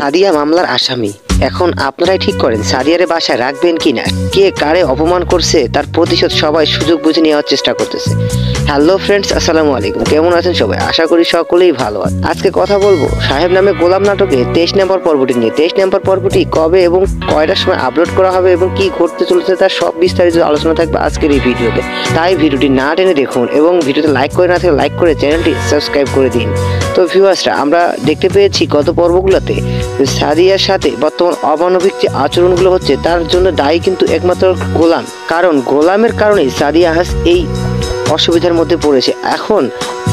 সাদিয়া মামলার আসামি। এখন আপনারাই ঠিক করেন সাদিয়ারে বাসায় রাখবেন কিনা। কে কারে অপমান করছে তার প্রতিশোধ সবাই সুযোগ বুঝে নেওয়ার চেষ্টা করতেছে। হ্যালো ফ্রেন্ডস, আসসালামু আলাইকুম। কেমন আছেন সবাই? আশা করি সকলেই ভালো আছেন। আজকে কথা বলবো সাহেব নামে গোলাম নাটকে 23 নম্বর পর্বটি নিয়ে। 23 নম্বর পর্বটি কবে এবং কয়টার সময় আপলোড করা হবে এবং কি ঘটতে চলেছে তার সব বিস্তারিত আলোচনা থাকবে আজকের এই ভিডিওতে। তাই ভিডিওটি না টেনে দেখুন এবং ভিডিওতে লাইক করে না থাকলে লাইক করে চ্যানেলটি সাবস্ক্রাইব করে দিন। তো ভিউয়ার্সরা, আমরা দেখতে পেয়েছি গত পর্বগুলোতে সাদিয়ার সাথে বর্তমান অমানবিক যে আচরণগুলো হচ্ছে তার জন্য দায়ী কিন্তু একমাত্র গোলাম। কারণ গোলামের কারণেই সাদিয়া আজ এই অসুবিধার মধ্যে পড়েছে। এখন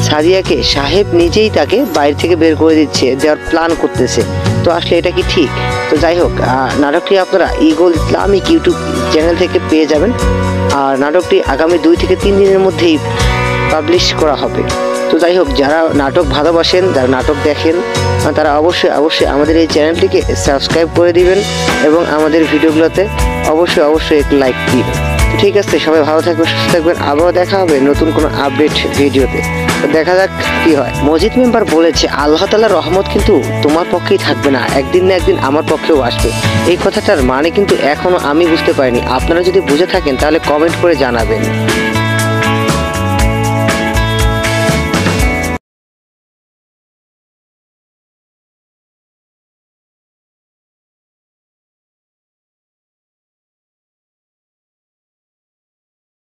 সাদিয়াকে সাহেব নিজেই তাকে বাইরে থেকে বের করে দিচ্ছে, দেওয়ার প্ল্যান করতেছে। তো আসলে এটা কি ঠিক? তো যাই হোক, নাটকটি আপনারা ঈগল ইসলামিক ইউটিউব চ্যানেল থেকে পেয়ে যাবেন। আর নাটকটি আগামী 2 থেকে 3 দিনের মধ্যেই পাবলিশ করা হবে। তো যাই হোক, যারা নাটক ভালোবাসেন, যারা নাটক দেখেন, তারা অবশ্যই আমাদের এই চ্যানেলটিকে সাবস্ক্রাইব করে দিবেন এবং আমাদের ভিডিওগুলোতে অবশ্যই একটু লাইক দিবেন। ঠিক আছে, সবাই ভালো থাকবেন, সুস্থ থাকবেন। আবারও দেখা হবে নতুন কোনো আপডেট ভিডিওতে। দেখা যাক কি হয়। মসজিদ মেম্বার বলেছে আল্লাহ তাআলার রহমত কিন্তু তোমার পক্ষেই থাকবে না, একদিন না একদিন আমার পক্ষেও আসবে। এই কথাটার মানে কিন্তু এখনো আমি বুঝতে পারিনি। আপনারা যদি বুঝে থাকেন তাহলে কমেন্ট করে জানাবেন।